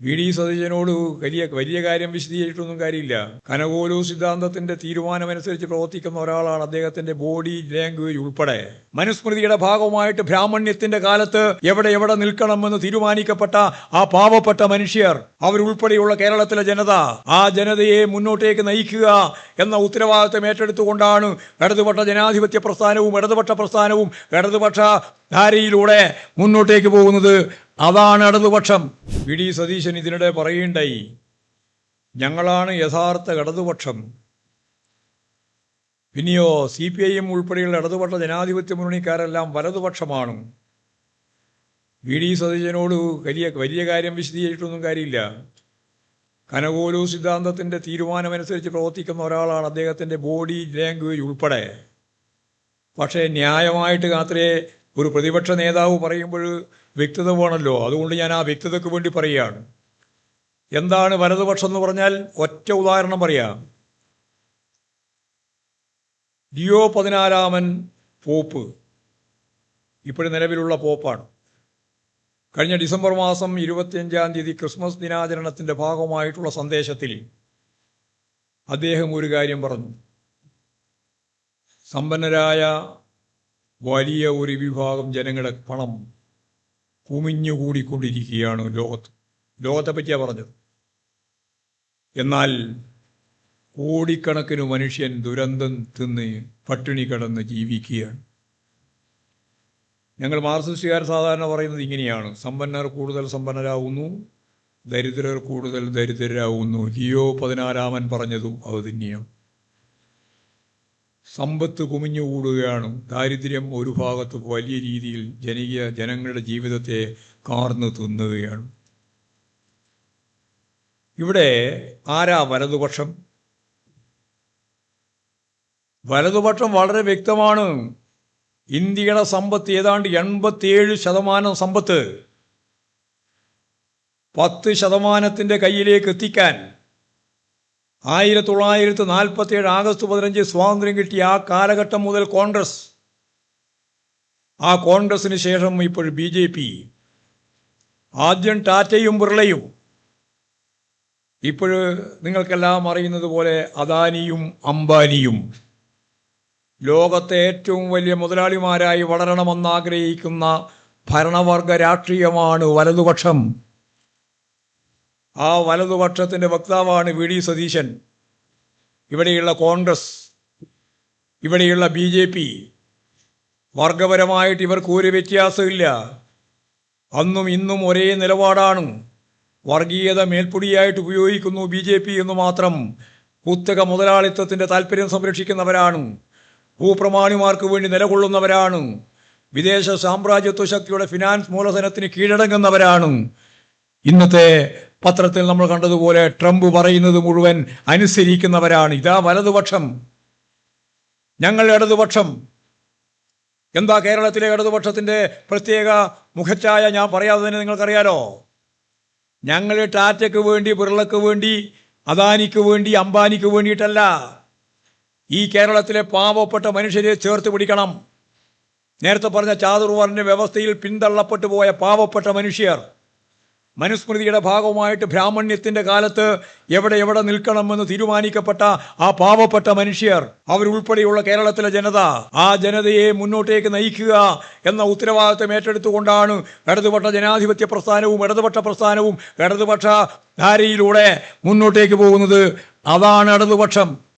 VD. സതീശനോട് വലിയ കാര്യം വിശദീകരിച്ചിട്ടൊന്നും കാര്യമില്ല. കനകോലു സിദ്ധാന്തത്തിന്റെ തീരുമാനമനുസരിച്ച് പ്രവർത്തിക്കുന്ന ഒരാളാണ്. അദ്ദേഹത്തിന്റെ ബോഡി ലാംഗ്വേജ് ഉൾപ്പെടെ മനുസ്മൃതിയുടെ ഭാഗമായിട്ട് ബ്രാഹ്മണ്യത്തിന്റെ കാലത്ത് എവിടെ നിൽക്കണമെന്ന് തീരുമാനിക്കപ്പെട്ട ആ പാവപ്പെട്ട മനുഷ്യർ, അവരുൾപ്പെടെയുള്ള കേരളത്തിലെ ജനത, ആ ജനതയെ മുന്നോട്ടേക്ക് നയിക്കുക എന്ന ഉത്തരവാദിത്തം ഏറ്റെടുത്തുകൊണ്ടാണ് ഇടതുപക്ഷ ജനാധിപത്യ പ്രസ്ഥാനവും ഇടതുപക്ഷ പ്രസ്ഥാനവും ഇടതുപക്ഷ ധാരയിലൂടെ മുന്നോട്ടേക്ക് പോകുന്നത്. അതാണ് ഇടതുപക്ഷം. വി.ഡി. സതീശൻ ഇതിനിടെ പറയുണ്ടായി, ഞങ്ങളാണ് യഥാർത്ഥ ഇടതുപക്ഷം. പിന്നെയോ CPIM ഉൾപ്പെടെയുള്ള ഇടതുപക്ഷ ജനാധിപത്യ മുന്നണിക്കാരെല്ലാം വലതുപക്ഷമാണ്. വി.ഡി. സതീശനോട് വലിയ കാര്യം വിശദീകരിച്ചിട്ടൊന്നും കാര്യമില്ല. കനകോലു സിദ്ധാന്തത്തിന്റെ തീരുമാനമനുസരിച്ച് പ്രവർത്തിക്കുന്ന ഒരാളാണ്. അദ്ദേഹത്തിന്റെ ബോഡി ലാംഗ്വേജ് ഉൾപ്പെടെ. പക്ഷേ ന്യായമായിട്ട് മാത്രമേ ഒരു പ്രതിപക്ഷ നേതാവ് പറയുമ്പോൾ വ്യക്തത വേണമല്ലോ. അതുകൊണ്ട് ഞാൻ ആ വ്യക്തതയ്ക്ക് വേണ്ടി പറയുകയാണ്. എന്താണ് വലതുപക്ഷം എന്ന് പറഞ്ഞാൽ ഒറ്റ ഉദാഹരണം പറയാം. ലിയോ 14 പോപ്പ് ഇപ്പോഴും നിലവിലുള്ള പോപ്പാണ്. കഴിഞ്ഞ ഡിസംബർ മാസം 25-ാം തീയതി ക്രിസ്മസ് ദിനാചരണത്തിന്റെ ഭാഗമായിട്ടുള്ള സന്ദേശത്തിൽ അദ്ദേഹം ഒരു കാര്യം പറഞ്ഞു. സമ്പന്നരായ വലിയ ഒരു വിഭാഗം ജനങ്ങളുടെ പണം കുമിഞ്ഞുകൂടിക്കൊണ്ടിരിക്കുകയാണ് ലോകത്തെ പറ്റിയാണ് പറഞ്ഞത്. എന്നാൽ കോടിക്കണക്കിന് മനുഷ്യൻ ദുരന്തം തിന്ന് പട്ടിണി കിടന്ന് ജീവിക്കുകയാണ്. ഞങ്ങൾ മാർക്സിസ്റ്റുകാർ സാധാരണ പറയുന്നത് ഇങ്ങനെയാണ്: സമ്പന്നർ കൂടുതൽ സമ്പന്നരാകുന്നു, ദരിദ്രർ കൂടുതൽ ദരിദ്രരാകുന്നു. ലിയോ 14 പറഞ്ഞതും അത് തന്നെയാണ്. സമ്പത്ത് കുമിഞ്ഞുകൂടുകയാണ്. ദാരിദ്ര്യം ഒരു ഭാഗത്ത് വലിയ രീതിയിൽ ജനങ്ങളുടെ ജീവിതത്തെ കാർന്നു തിന്നുകയാണ്. ഇവിടെ ആരാ വലതുപക്ഷം? വലതുപക്ഷം വളരെ വ്യക്തമാണ്. ഇന്ത്യയുടെ സമ്പത്ത് ഏതാണ്ട് 87% സമ്പത്ത് 10% കയ്യിലേക്ക് എത്തിക്കാൻ 1947 ആഗസ്റ്റ് 15 സ്വാതന്ത്ര്യം കിട്ടിയ ആ കാലഘട്ടം മുതൽ ആ കോൺഗ്രസിന് ശേഷം ഇപ്പോൾ BJP, ആദ്യം ടാറ്റയും ബിർളയും, ഇപ്പോൾ നിങ്ങൾക്കെല്ലാം അറിയുന്നത് പോലെ അദാനിയും അംബാനിയും, ലോകത്തെ ഏറ്റവും വലിയ മുതലാളിമാരായി വളരണമെന്നാഗ്രഹിക്കുന്ന ഭരണവർഗ രാഷ്ട്രീയമാണ് വലതുപക്ഷം. ആ വലതുപക്ഷത്തിന്റെ വക്താവാണ് വി.ഡി. സതീശൻ. ഇവിടെയുള്ള കോൺഗ്രസ്, ഇവിടെയുള്ള BJP, വർഗപരമായിട്ട് ഇവർക്ക് ഒരു വ്യത്യാസമില്ല. അന്നും ഇന്നും ഒരേ നിലപാടാണ്. വർഗീയത മേൽപ്പൊടിയായിട്ട് ഉപയോഗിക്കുന്നു BJP എന്ന് മാത്രം. കുത്തക മുതലാളിത്തത്തിന്റെ താല്പര്യം സംരക്ഷിക്കുന്നവരാണ്. ഭൂപ്രമാണിമാർക്ക് വേണ്ടി നിലകൊള്ളുന്നവരാണ്. വിദേശ സാമ്രാജ്യത്വ ശക്തിയുടെ ഫിനാൻസ് മൂലധനത്തിന് കീഴടങ്ങുന്നവരാണ്. ഇന്നത്തെ പത്രത്തിൽ നമ്മൾ കണ്ടതുപോലെ ട്രംപ് പറയുന്നത് മുഴുവൻ അനുസരിക്കുന്നവരാണ്. ഇതാ വലതുപക്ഷം. ഞങ്ങൾ ഇടതുപക്ഷം. എന്താ കേരളത്തിലെ ഇടതുപക്ഷത്തിന്റെ പ്രത്യേക മുഖച്ഛായ? ഞാൻ പറയാതെ തന്നെ നിങ്ങൾക്കറിയാലോ. ഞങ്ങൾ ടാറ്റയ്ക്ക് വേണ്ടി, ബിർളക്ക് വേണ്ടി, അദാനിക്ക് വേണ്ടി, അംബാനിക്ക് വേണ്ടിയിട്ടല്ല. ഈ കേരളത്തിലെ പാവപ്പെട്ട മനുഷ്യരെ ചേർത്ത് പിടിക്കണം. നേരത്തെ പറഞ്ഞ ചാതുർവർണ്ണ വ്യവസ്ഥയിൽ പിന്തള്ളപ്പെട്ടു പോയ പാവപ്പെട്ട മനുഷ്യർ, മനുസ്മൃതിയുടെ ഭാഗമായിട്ട് ബ്രാഹ്മണ്യത്തിന്റെ കാലത്ത് എവിടെ നിൽക്കണമെന്ന് തീരുമാനിക്കപ്പെട്ട ആ പാവപ്പെട്ട മനുഷ്യർ, അവരുൾപ്പെടെയുള്ള കേരളത്തിലെ ജനത, ആ ജനതയെ മുന്നോട്ടേക്ക് നയിക്കുക എന്ന ഉത്തരവാദിത്തം ഏറ്റെടുത്തുകൊണ്ടാണ് ഇടതുപക്ഷ ജനാധിപത്യ പ്രസ്ഥാനവും ഇടതുപക്ഷ പ്രസ്ഥാനവും ഇടതുപക്ഷ ധാരയിലൂടെ മുന്നോട്ടേക്ക് പോകുന്നത്. അതാണ് ഇടതുപക്ഷം.